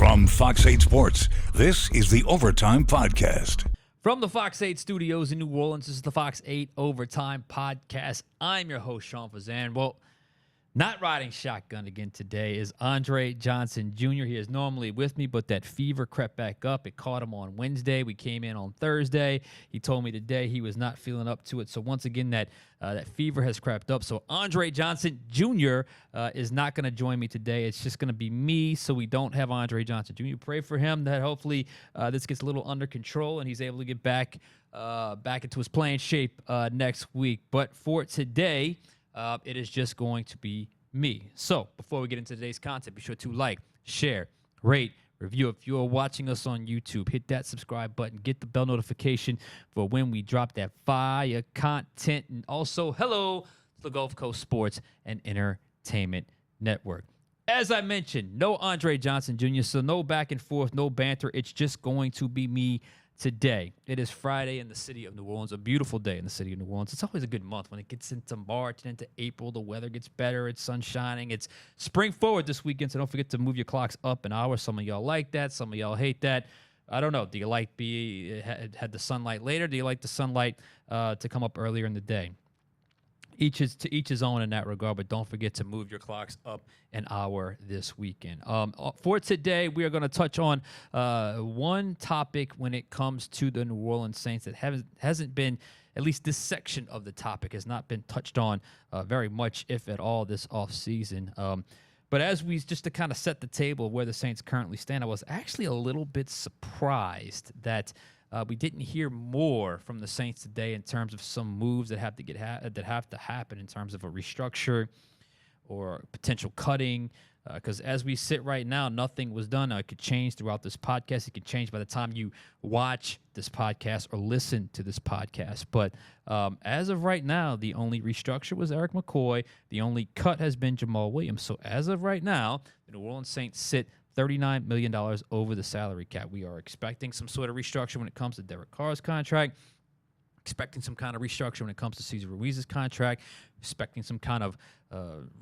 From Fox 8 Sports, this is the Overtime Podcast. From the Fox 8 studios in New Orleans, this is the Fox 8 Overtime Podcast. I'm your host, Sean Fazende. Well, not riding shotgun again today is Andre Johnson Jr. He is normally with me, but that fever crept back up. It caught him on Wednesday. We came in on Thursday. He told me today he was not feeling up to it. So once again, that fever has crept up. So Andre Johnson Jr. Is not going to join me today. It's just going to be me, so we don't have Andre Johnson Jr. Pray for him that hopefully this gets a little under control and he's able to get back into his playing shape next week. But for today, it is just going to be me. So before we get into today's content, be sure to like, share, rate, review. If you are watching us on YouTube, hit that subscribe button, get the bell notification for when we drop that fire content. And also, hello to the Gulf Coast Sports and Entertainment Network. As I mentioned, no Andre Johnson Jr., so no back and forth, no banter. It's just going to be me today. It is Friday in the city of New Orleans, a beautiful day in the city of New Orleans. It's always a good month when it gets into March and into April. The weather gets better. It's sun shining. It's spring forward this weekend, so don't forget to move your clocks up an hour. Some of y'all like that. Some of y'all hate that. I don't know. Do you like had the sunlight later? Do you like the sunlight to come up earlier in the day? To each his own in that regard, but don't forget to move your clocks up an hour this weekend. For today, we are going to touch on one topic when it comes to the New Orleans Saints that hasn't been, at least this section of the topic has not been touched on very much, if at all, this offseason. But as just to kind of set the table of where the Saints currently stand, I was actually a little bit surprised that we didn't hear more from the Saints today in terms of some moves that have to happen in terms of a restructure or potential cutting. Because as we sit right now, nothing was done. It could change throughout this podcast. It could change by the time you watch this podcast or listen to this podcast. But as of right now, the only restructure was Eric McCoy. The only cut has been Jamal Williams. So as of right now, the New Orleans Saints sit $39 million over the salary cap. We are expecting some sort of restructure when it comes to Derek Carr's contract, expecting some kind of restructure when it comes to Cesar Ruiz's contract, expecting some kind of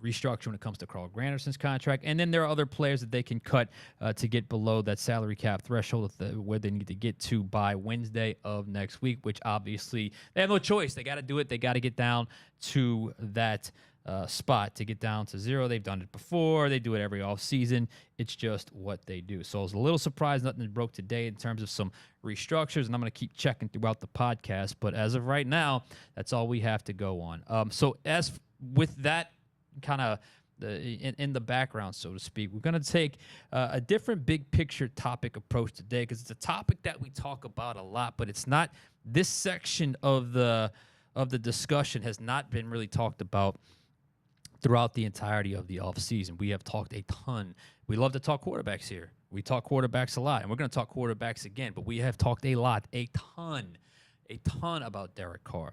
restructure when it comes to Carl Granderson's contract. And then there are other players that they can cut to get below that salary cap threshold where they need to get to by Wednesday of next week, which obviously they have no choice. They got to do it. They got to get down to that spot to get down to zero. They've done it before. They do it every offseason. It's just what they do. So I was a little surprised nothing broke today in terms of some restructures, and I'm going to keep checking throughout the podcast. But as of right now, that's all we have to go on. So as with that kind of in the background, so to speak, we're going to take a different big picture topic approach today because it's a topic that we talk about a lot, but it's not this section of the discussion has not been really talked about throughout the entirety of the offseason. We have talked a ton. We love to talk quarterbacks here. We talk quarterbacks a lot, and we're going to talk quarterbacks again, but we have talked a ton about Derek Carr.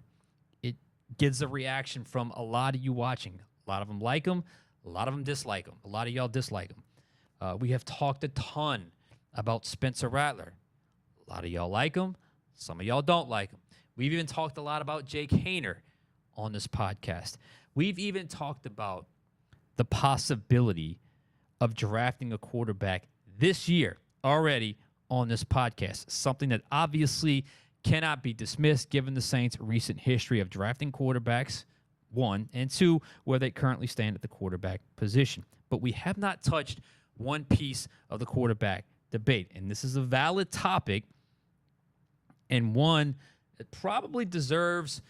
It gets a reaction from a lot of you watching. A lot of them like him. A lot of them dislike him. A lot of y'all dislike him. We have talked a ton about Spencer Rattler. A lot of y'all like him. Some of y'all don't like him. We've even talked a lot about Jake Haener on this podcast. We've even talked about the possibility of drafting a quarterback this year already on this podcast, something that obviously cannot be dismissed given the Saints' recent history of drafting quarterbacks, one, and two, where they currently stand at the quarterback position. But we have not touched one piece of the quarterback debate, and this is a valid topic and one that probably deserves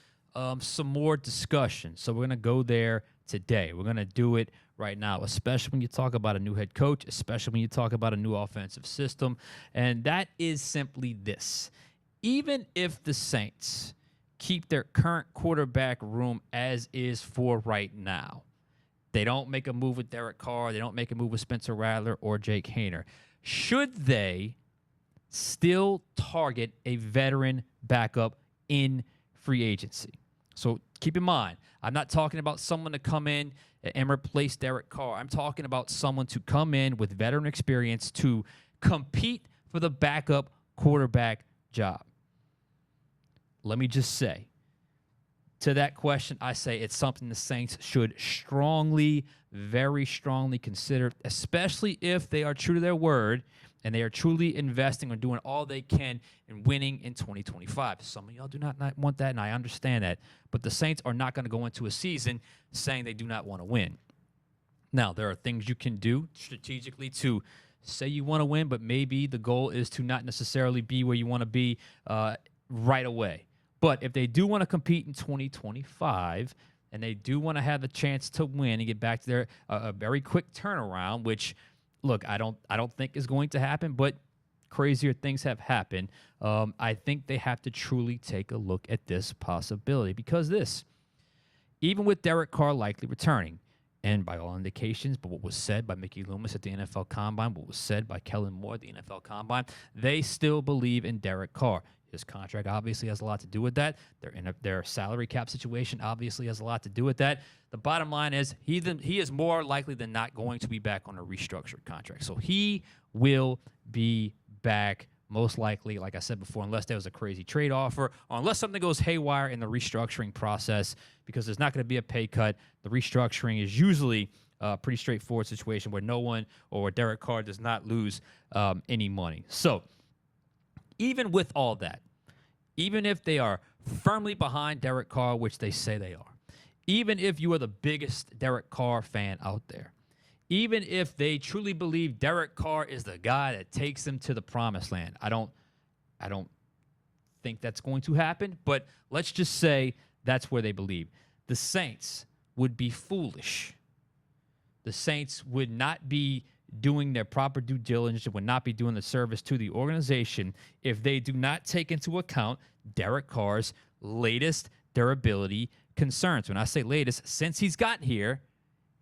some more discussion. So we're going to go there today. We're going to do it right now, especially when you talk about a new head coach, especially when you talk about a new offensive system. And that is simply this. Even if the Saints keep their current quarterback room as is for right now, they don't make a move with Derek Carr, they don't make a move with Spencer Rattler or Jake Haener, should they still target a veteran backup in free agency? So keep in mind, I'm not talking about someone to come in and replace Derek Carr. I'm talking about someone to come in with veteran experience to compete for the backup quarterback job. Let me just say, to that question, I say it's something the Saints should strongly, very strongly consider, especially if they are true to their word and they are truly investing or doing all they can in winning in 2025. Some of y'all do not want that, and I understand that. But the Saints are not going to go into a season saying they do not want to win. Now, there are things you can do strategically to say you want to win, but maybe the goal is to not necessarily be where you want to be right away. But if they do want to compete in 2025 and they do want to have the chance to win and get back to their a very quick turnaround, which, look, I don't think is going to happen, but crazier things have happened. I think they have to truly take a look at this possibility because even with Derek Carr likely returning, and by all indications, but what was said by Mickey Loomis at the NFL Combine, what was said by Kellen Moore at the NFL Combine, they still believe in Derek Carr. His contract obviously has a lot to do with that. Their salary cap situation obviously has a lot to do with that. The bottom line is he is more likely than not going to be back on a restructured contract. So he will be back most likely, like I said before, unless there was a crazy trade offer or unless something goes haywire in the restructuring process, because there's not going to be a pay cut. The restructuring is usually a pretty straightforward situation where no one or Derek Carr does not lose any money. So even with all that, even if they are firmly behind Derek Carr, which they say they are, even if you are the biggest Derek Carr fan out there, even if they truly believe Derek Carr is the guy that takes them to the promised land, I don't think that's going to happen, but let's just say that's where they believe. The Saints would be foolish. The Saints would not be doing their proper due diligence, would not be doing the service to the organization if they do not take into account Derek Carr's latest durability concerns. When I say latest, since he's gotten here,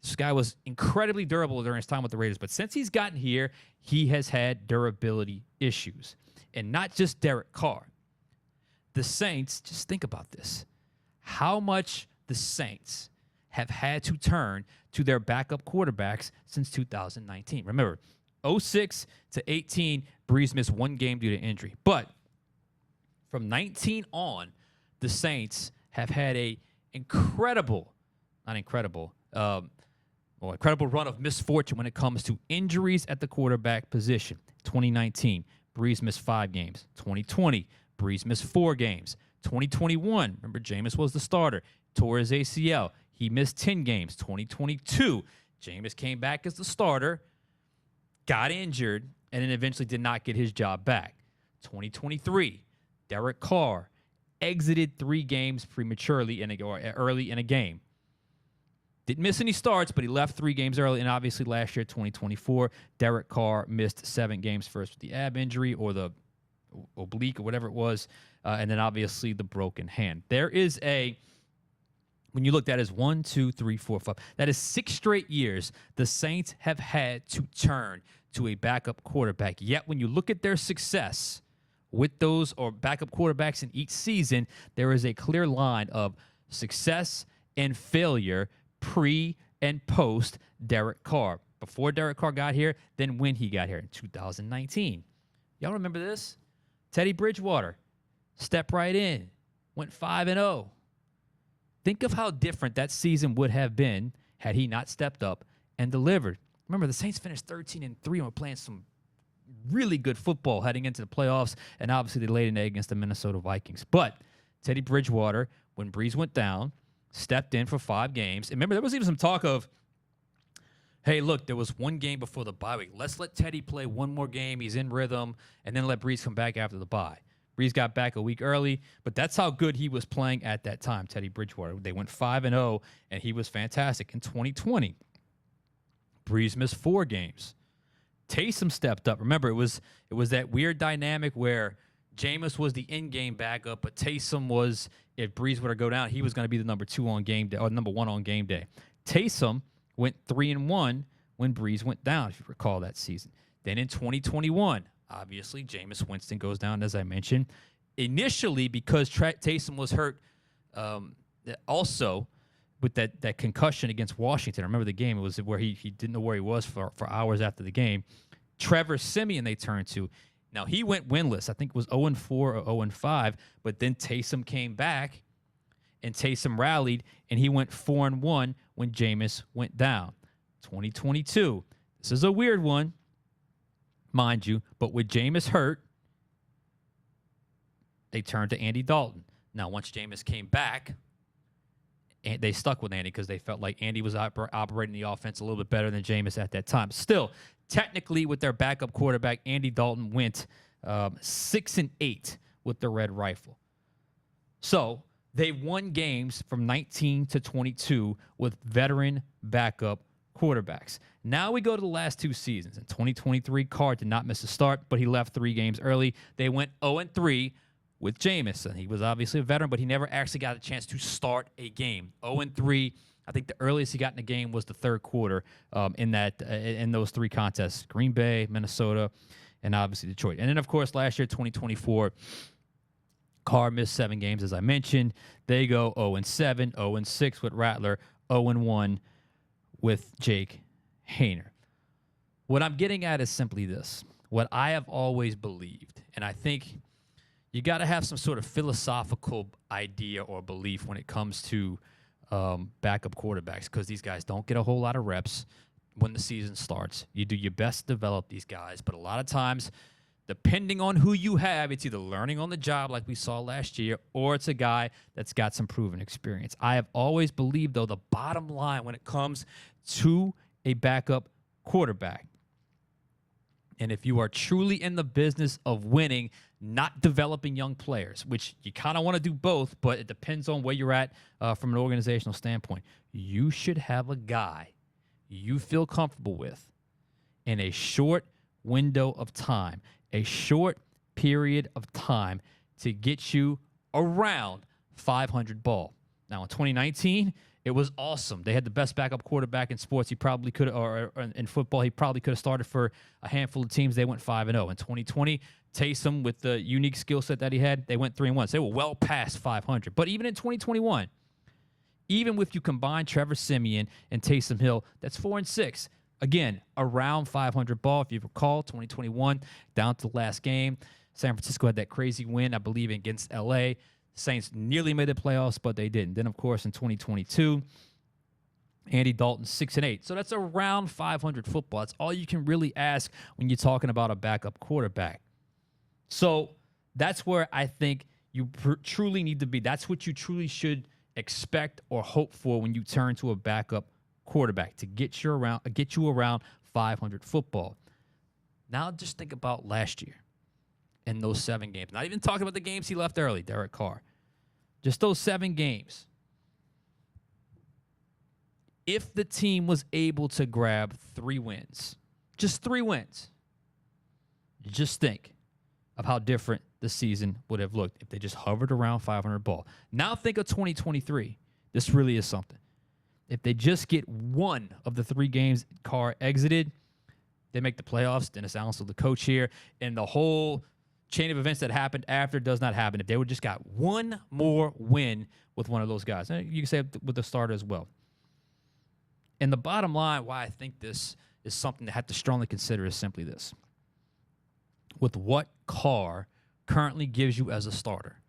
this guy was incredibly durable during his time with the Raiders, but since he's gotten here, he has had durability issues. And not just Derek Carr. The Saints, just think about this. How much the Saints have had to turn to their backup quarterbacks since 2019. Remember, 06 to 18, Brees missed one game due to injury. But from 19 on, the Saints have had a incredible run of misfortune when it comes to injuries at the quarterback position. 2019, Brees missed 5 games. 2020, Brees missed 4 games. 2021, remember, Jameis was the starter, tore his ACL. He missed 10 games. 2022, Jameis came back as the starter, got injured, and then eventually did not get his job back. 2023, Derek Carr exited 3 games prematurely or early in a game. Didn't miss any starts, but he left 3 games early. And obviously last year, 2024, Derek Carr missed 7 games, first with the ab injury or the oblique or whatever it was, and then obviously the broken hand. There is when you look at it as 1, 2, 3, 4, 5, that is 6 straight years the Saints have had to turn to a backup quarterback. Yet when you look at their success with those or backup quarterbacks in each season, there is a clear line of success and failure pre and post Derek Carr. Before Derek Carr got here, then when he got here in 2019. Y'all remember this? Teddy Bridgewater, step right in, went 5-0. Think of how different that season would have been had he not stepped up and delivered. Remember, the Saints finished 13-3 and were playing some really good football heading into the playoffs, and obviously they laid an egg against the Minnesota Vikings. But Teddy Bridgewater, when Brees went down, stepped in for 5 games. And remember, there was even some talk of, hey, look, there was 1 game before the bye week. Let's let Teddy play 1 more game. He's in rhythm, and then let Brees come back after the bye. Brees got back a week early, but that's how good he was playing at that time, Teddy Bridgewater. They went 5-0, and he was fantastic. In 2020, Brees missed 4 games. Taysom stepped up. Remember, it was that weird dynamic where Jameis was the in-game backup, but Taysom was, if Brees were to go down, he was going to be the number 2 on game day, or number 1 on game day. Taysom went 3-1 when Brees went down, if you recall that season. Then in 2021, obviously, Jameis Winston goes down, as I mentioned. Initially, because Taysom was hurt also with that concussion against Washington. I remember the game. It was where he didn't know where he was for hours after the game. Trevor Siemian they turned to. Now, he went winless. I think it was 0-4 or 0-5, but then Taysom came back and Taysom rallied, and he went 4-1 when Jameis went down. 2022, this is a weird one, mind you, but with Jameis hurt, they turned to Andy Dalton. Now, once Jameis came back, and they stuck with Andy because they felt like Andy was operating the offense a little bit better than Jameis at that time. Still, technically, with their backup quarterback, Andy Dalton went 6-8 with the Red Rifle. So they won games from 19 to 22 with veteran backup quarterbacks. Now we go to the last two seasons. In 2023, Carr did not miss a start, but he left 3 games early. They went 0-3 with Jameis. And he was obviously a veteran, but he never actually got a chance to start a game. 0-3. I think the earliest he got in the game was the third quarter in those 3 contests: Green Bay, Minnesota, and obviously Detroit. And then, of course, last year, 2024, Carr missed 7 games, as I mentioned. They go 0-7, 0-6 with Rattler, 0-1 with Jake Haener. What I'm getting at is simply this. What I have always believed, and I think you got to have some sort of philosophical idea or belief when it comes to backup quarterbacks, because these guys don't get a whole lot of reps when the season starts. You do your best to develop these guys, but a lot of times, depending on who you have, it's either learning on the job like we saw last year, or it's a guy that's got some proven experience. I have always believed, though, the bottom line when it comes to a backup quarterback, and if you are truly in the business of winning, not developing young players, which you kind of want to do both, but it depends on where you're at from an organizational standpoint, you should have a guy you feel comfortable with in a short window of time, a short period of time to get you around 500 ball. Now, in 2019, it was awesome. They had the best backup quarterback in sports. He probably could, or in football, he probably could have started for a handful of teams. They went 5-0. In 2020, Taysom, with the unique skill set that he had, they went 3-1. So they were well past 500. But even in 2021, even if you combine Trevor Siemian and Taysom Hill, that's 4-6. Again, around 500 ball. If you recall, 2021, down to the last game, San Francisco had that crazy win, I believe, against L.A. Saints nearly made the playoffs, but they didn't. Then, of course, in 2022, Andy Dalton 6-8. So that's around 500 football. That's all you can really ask when you're talking about a backup quarterback. So that's where I think you truly need to be. That's what you truly should expect or hope for when you turn to a backup quarterback, to get you around 500 football. Now just think about last year in those 7 games. Not even talking about the games he left early, Derek Carr. Just those 7 games. If the team was able to grab 3 wins, just 3 wins, just think of how different the season would have looked if they just hovered around 500 ball. Now think of 2023. This really is something. If they just get 1 of the 3 games Carr exited, they make the playoffs. Dennis Allen's still the coach here, and the whole chain of events that happened after does not happen. If they would just got 1 more win with one of those guys, and you can say with the starter as well. And the bottom line, why I think this is something to have to strongly consider, is simply this. With what Carr currently gives you as a starter.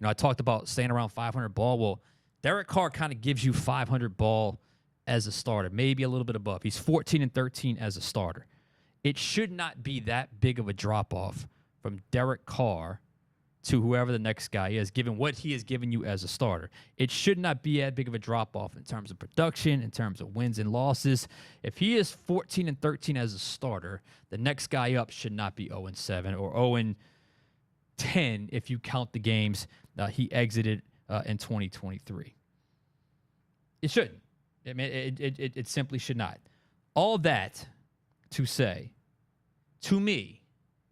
You know, I talked about staying around 500 ball. Well, Derek Carr kind of gives you 500 ball as a starter, maybe a little bit above. He's 14-13 as a starter. It should not be that big of a drop-off from Derek Carr to whoever the next guy is, given what he has given you as a starter. It should not be that big of a drop-off in terms of production, in terms of wins and losses. If he is 14-13 as a starter, the next guy up should not be 0-7 or 0-10 if you count the games he exited in 2023. It shouldn't. I mean, it simply should not. All that to say, to me,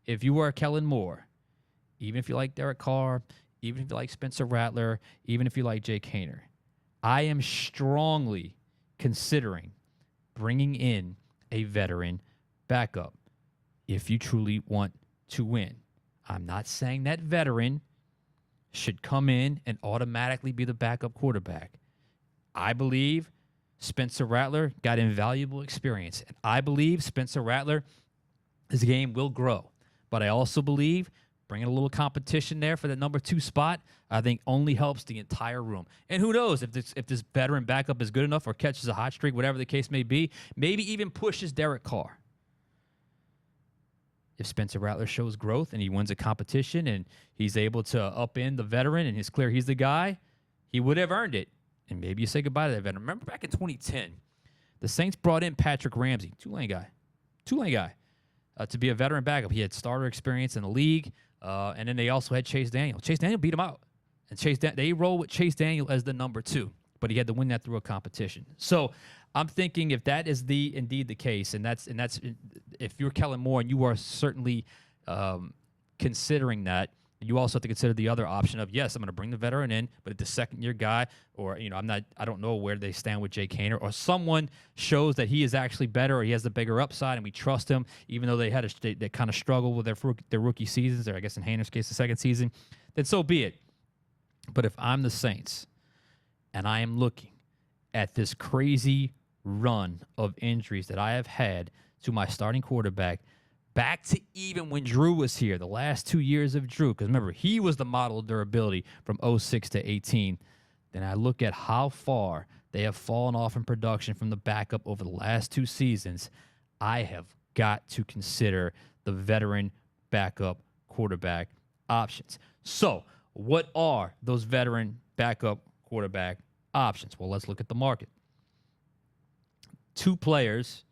if you are Kellen Moore, even if you like Derek Carr, even if you like Spencer Rattler, even if you like Jake Haener, I am strongly considering bringing in a veteran backup if you truly want to win. I'm not saying that veteran should come in and automatically be the backup quarterback. I believe Spencer Rattler got invaluable experience, and I believe Spencer Rattler, his game will grow. But I also believe bringing a little competition there for the number 2 spot, I think only helps the entire room. And who knows if this veteran backup is good enough or catches a hot streak, whatever the case may be, maybe even pushes Derek Carr. If Spencer Rattler shows growth and he wins a competition and he's able to upend the veteran and it's clear he's the guy, he would have earned it. And maybe you say goodbye to that veteran. Remember back in 2010, the Saints brought in Patrick Ramsey, Tulane guy, to be a veteran backup. He had starter experience in the league, and then they also had Chase Daniel. Chase Daniel beat him out. And they rolled with Chase Daniel as the number 2, but he had to win that through a competition. So I'm thinking if that is indeed the case, and that's if you're Kellen Moore and you are certainly considering that, you also have to consider the other option of, yes, I'm going to bring the veteran in, but if the second-year guy, or I don't know where they stand with Jake Haener, or someone shows that he is actually better, or he has the bigger upside, and we trust him, even though they kind of struggled with their rookie seasons, or I guess in Haener's case, the second season, then so be it. But if I'm the Saints, and I am looking at this crazy run of injuries that I have had to my starting quarterback, back to even when Drew was here, the last 2 years of Drew, because remember, he was the model of durability from 06 to 18. Then I look at how far they have fallen off in production from the backup over the last 2 seasons. I have got to consider the veteran backup quarterback options. So what are those veteran backup quarterback options? Well, let's look at the market. 2 players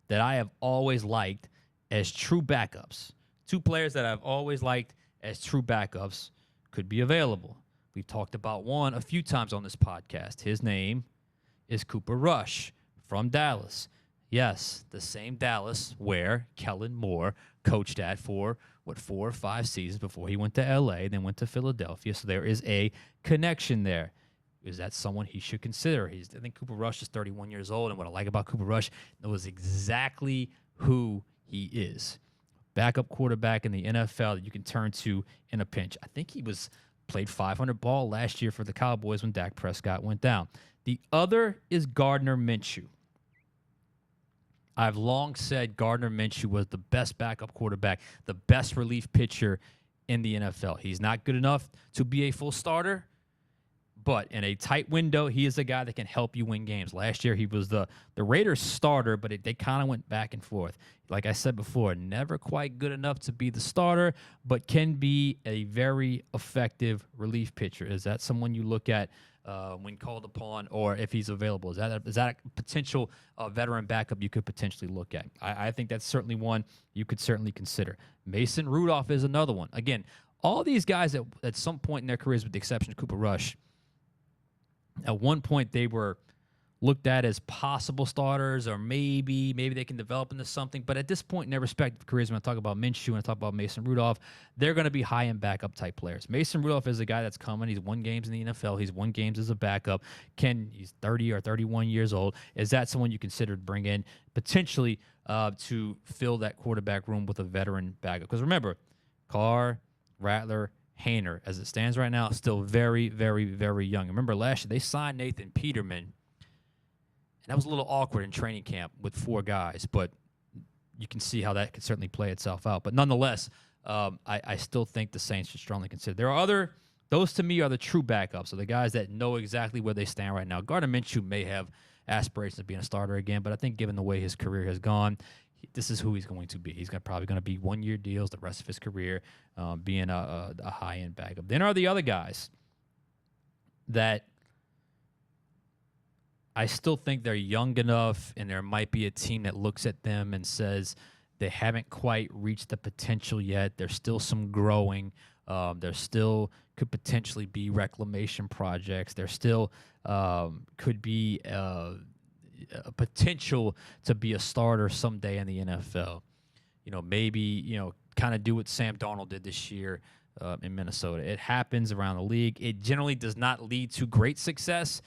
that I have always liked as true backups. 2 players that I've always liked as true backups could be available. We've talked about one a few times on this podcast. His name is Cooper Rush from Dallas. Yes, the same Dallas where Kellen Moore coached at for, 4 or 5 seasons before he went to L.A., then went to Philadelphia. So there is a connection there. Is that someone he should consider? I think Cooper Rush is 31 years old, and what I like about Cooper Rush knows exactly who he is. Backup quarterback in the NFL that you can turn to in a pinch. I think he played 500 ball last year for the Cowboys when Dak Prescott went down. The other is Gardner Minshew. I've long said Gardner Minshew was the best backup quarterback, the best relief pitcher in the NFL. He's not good enough to be a full starter, but in a tight window, he is a guy that can help you win games. Last year, he was the Raiders starter, but they kind of went back and forth. Like I said before, never quite good enough to be the starter, but can be a very effective relief pitcher. Is that someone you look at when called upon, or if he's available? Is that a potential veteran backup you could potentially look at? I think that's certainly one you could certainly consider. Mason Rudolph is another one. Again, all these guys at some point in their careers, with the exception of Cooper Rush, at one point they were looked at as possible starters, or maybe they can develop into something. But at this point in their respective careers, when I talk about Minshew and I talk about Mason Rudolph, they're going to be high-end backup type players. Mason Rudolph is a guy that's coming. He's won games in the NFL. He's won games as a backup. He's 30 or 31 years old. Is that someone you consider to bring in potentially to fill that quarterback room with a veteran backup? Because remember, Carr, Rattler, Haener, as it stands right now, still very, very, very young. Remember last year they signed Nathan Peterman, and that was a little awkward in training camp with 4 guys, but you can see how that could certainly play itself out. But nonetheless, I still think the Saints should strongly consider. There are those to me are the true backups, so the guys that know exactly where they stand right now. Gardner Minshew may have aspirations of being a starter again, but I think given the way his career has gone, this is who he's going to be. He's probably going to be 1-year deals the rest of his career, being a high-end backup. Then are the other guys that I still think they're young enough, and there might be a team that looks at them and says they haven't quite reached the potential yet. There's still some growing. There still could potentially be reclamation projects. There still could be a potential to be a starter someday in the NFL. Maybe, kind of do what Sam Darnold did this year in Minnesota. It happens around the league. It generally does not lead to great success.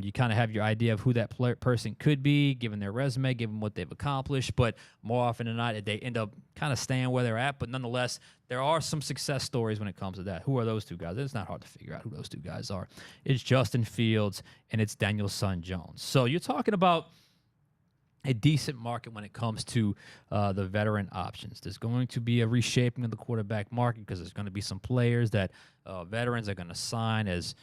You kind of have your idea of who that person could be, given their resume, given what they've accomplished. But more often than not, they end up kind of staying where they're at. But nonetheless, there are some success stories when it comes to that. Who are those 2 guys? It's not hard to figure out who those 2 guys are. It's Justin Fields and it's Daniel Jones. So you're talking about a decent market when it comes to the veteran options. There's going to be a reshaping of the quarterback market because there's going to be some players that veterans are going to sign as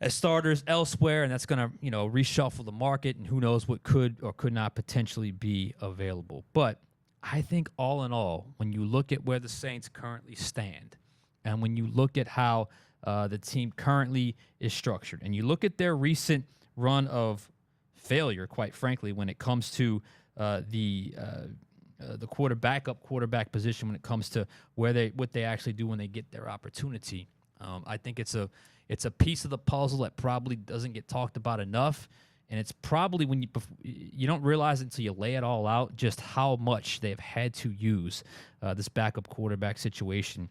starters elsewhere, and that's going to reshuffle the market, and who knows what could or could not potentially be available. But I think all in all, when you look at where the Saints currently stand, and when you look at how the team currently is structured, and you look at their recent run of failure, quite frankly, when it comes to the quarterback position, when it comes to what they actually do when they get their opportunity, I think it's a piece of the puzzle that probably doesn't get talked about enough. And it's probably when you don't realize it until you lay it all out, just how much they've had to use this backup quarterback situation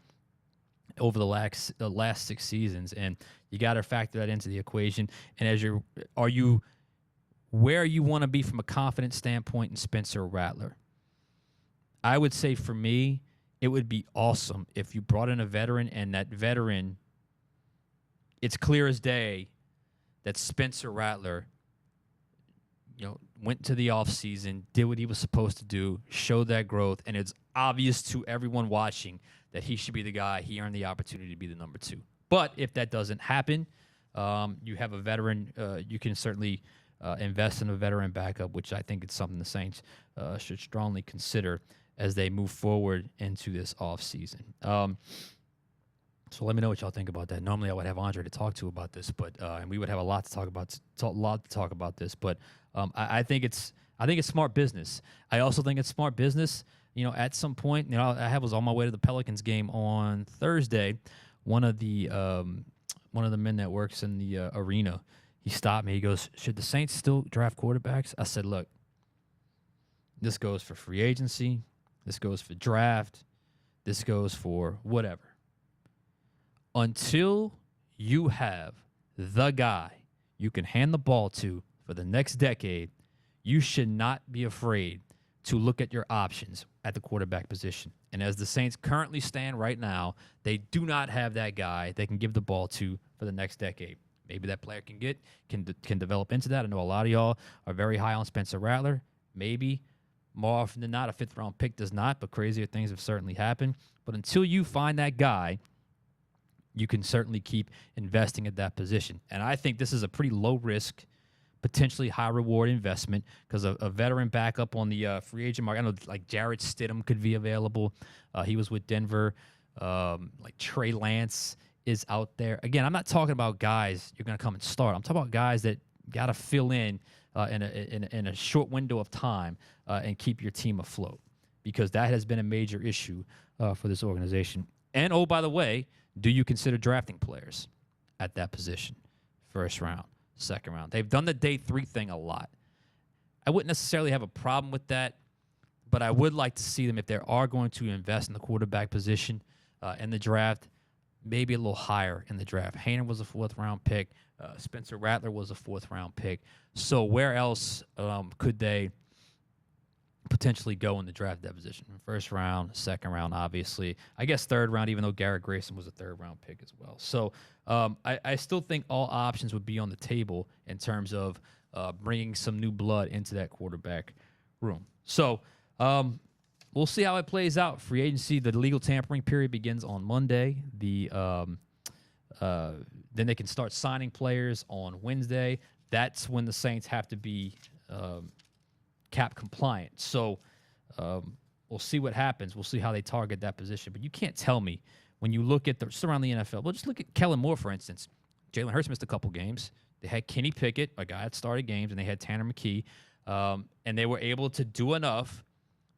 over the last 6 seasons. And you got to factor that into the equation. And where you want to be from a confidence standpoint in Spencer Rattler? I would say for me, it would be awesome if you brought in a veteran, and that veteran, it's clear as day that Spencer Rattler went to the offseason, did what he was supposed to do, showed that growth, and it's obvious to everyone watching that he should be the guy. He earned the opportunity to be the number 2. But if that doesn't happen, you have a veteran. You can certainly invest in a veteran backup, which I think is something the Saints should strongly consider as they move forward into this offseason. So let me know what y'all think about that. Normally, I would have Andre to talk to about this, but and we would have a lot to talk about this. But I think it's smart business. I also think it's smart business. At some point, I was on my way to the Pelicans game on Thursday. One of the men that works in the arena, he stopped me. He goes, "Should the Saints still draft quarterbacks?" I said, "Look, this goes for free agency. This goes for draft. This goes for whatever. Until you have the guy you can hand the ball to for the next decade, you should not be afraid to look at your options at the quarterback position." And as the Saints currently stand right now, they do not have that guy they can give the ball to for the next decade. Maybe that player can develop into that. I know a lot of y'all are very high on Spencer Rattler. Maybe more often than not, a 5th-round pick does not, but crazier things have certainly happened. But until you find that guy, you can certainly keep investing at that position. And I think this is a pretty low-risk, potentially high-reward investment because a veteran backup on the free agent market. I know like Jarrett Stidham could be available. He was with Denver. Like Trey Lance is out there. Again, I'm not talking about guys you're going to come and start. I'm talking about guys that got to fill in a short window of time and keep your team afloat, because that has been a major issue for this organization. And, oh, by the way, do you consider drafting players at that position? 1st round, 2nd round. They've done the day 3 thing a lot. I wouldn't necessarily have a problem with that, but I would like to see them, if they are going to invest in the quarterback position in the draft, maybe a little higher in the draft. Hayner was a 4th-round pick. Spencer Rattler was a 4th-round pick. So where else could they potentially go in the draft that position? 1st round, 2nd round, obviously. I guess 3rd round, even though Garrett Grayson was a 3rd-round pick as well. So I still think all options would be on the table in terms of bringing some new blood into that quarterback room. So we'll see how it plays out. Free agency, the legal tampering period begins on Monday. Then they can start signing players on Wednesday. That's when the Saints have to be cap compliant. So we'll see what happens. We'll see how they target that position. But you can't tell me when you look at just around the NFL. Well, just look at Kellen Moore, for instance. Jalen Hurts missed a couple games. They had Kenny Pickett, a guy that started games, and they had Tanner McKee. And they were able to do enough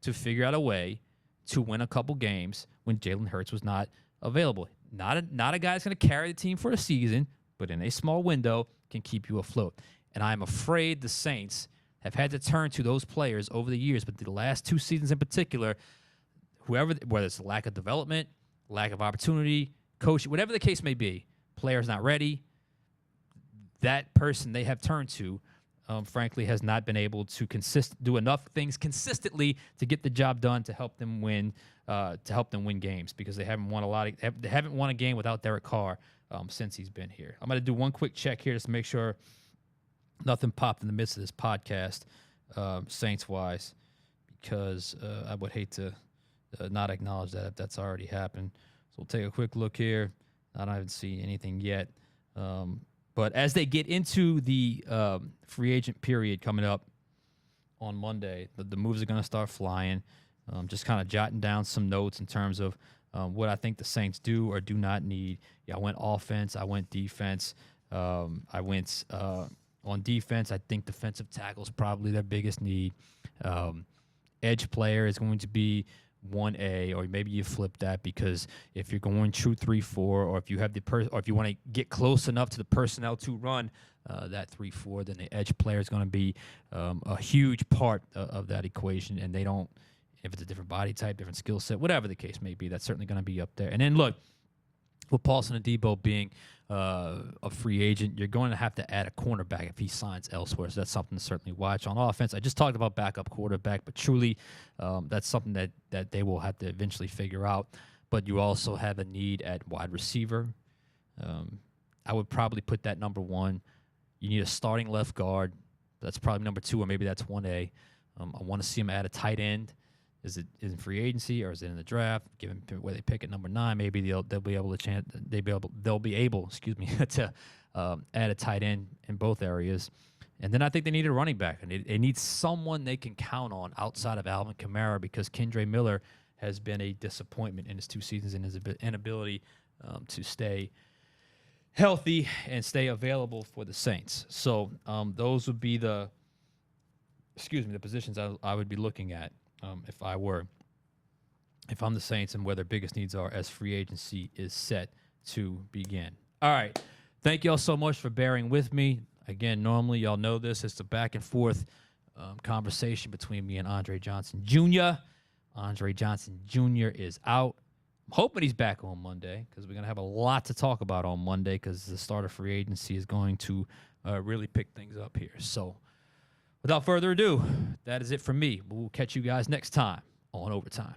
to figure out a way to win a couple games when Jalen Hurts was not available. Not a guy that's going to carry the team for a season, but in a small window can keep you afloat. And I'm afraid the Saints have had to turn to those players over the years, but the last 2 seasons in particular, whether it's lack of development, lack of opportunity, coach, whatever the case may be, player's not ready, that person they have turned to, frankly, has not been able to do enough things consistently to get the job done to help them win games, because they haven't won they haven't won a game without Derek Carr since he's been here. I'm going to do one quick check here just to make sure nothing popped in the midst of this podcast. Saints-wise, because I would hate to not acknowledge that if that's already happened. So we'll take a quick look here. I don't even see anything yet. But as they get into the free agent period coming up on Monday, the moves are going to start flying. Just kind of jotting down some notes in terms of what I think the Saints do or do not need. Yeah, I went offense. I went defense. I went on defense. I think defensive tackle is probably their biggest need. Edge player is going to be 1A, or maybe you flip that, because if you're going true 3-4, or if you have or if you want to get close enough to the personnel to run that 3-4, then the edge player is going to be a huge part of that equation. And they don't, if it's a different body type, different skill set, whatever the case may be, that's certainly going to be up there. And then look, with Paulson Adebo being a free agent, you're going to have to add a cornerback if he signs elsewhere. So that's something to certainly watch. On offense, I just talked about backup quarterback, but truly that's something that they will have to eventually figure out. But you also have a need at wide receiver. I would probably put that number 1. You need a starting left guard. That's probably number 2, or maybe that's 1A. I want to see him add a tight end. Is it in free agency, or is it in the draft? Given where they pick at number 9, maybe they'll be able to to add a tight end in both areas. And then I think they need a running back, and they need someone they can count on outside of Alvin Kamara, because Kendre Miller has been a disappointment in his 2 seasons in his inability to stay healthy and stay available for the Saints. So those would be the positions I would be looking at. If I'm the Saints, and where their biggest needs are as free agency is set to begin. All right. Thank y'all so much for bearing with me. Again, normally y'all know this. It's a back and forth conversation between me and Andre Johnson Jr. Andre Johnson Jr. is out. I'm hoping he's back on Monday, because we're going to have a lot to talk about on Monday, because the start of free agency is going to really pick things up here. So, without further ado, that is it from me. We'll catch you guys next time on Overtime.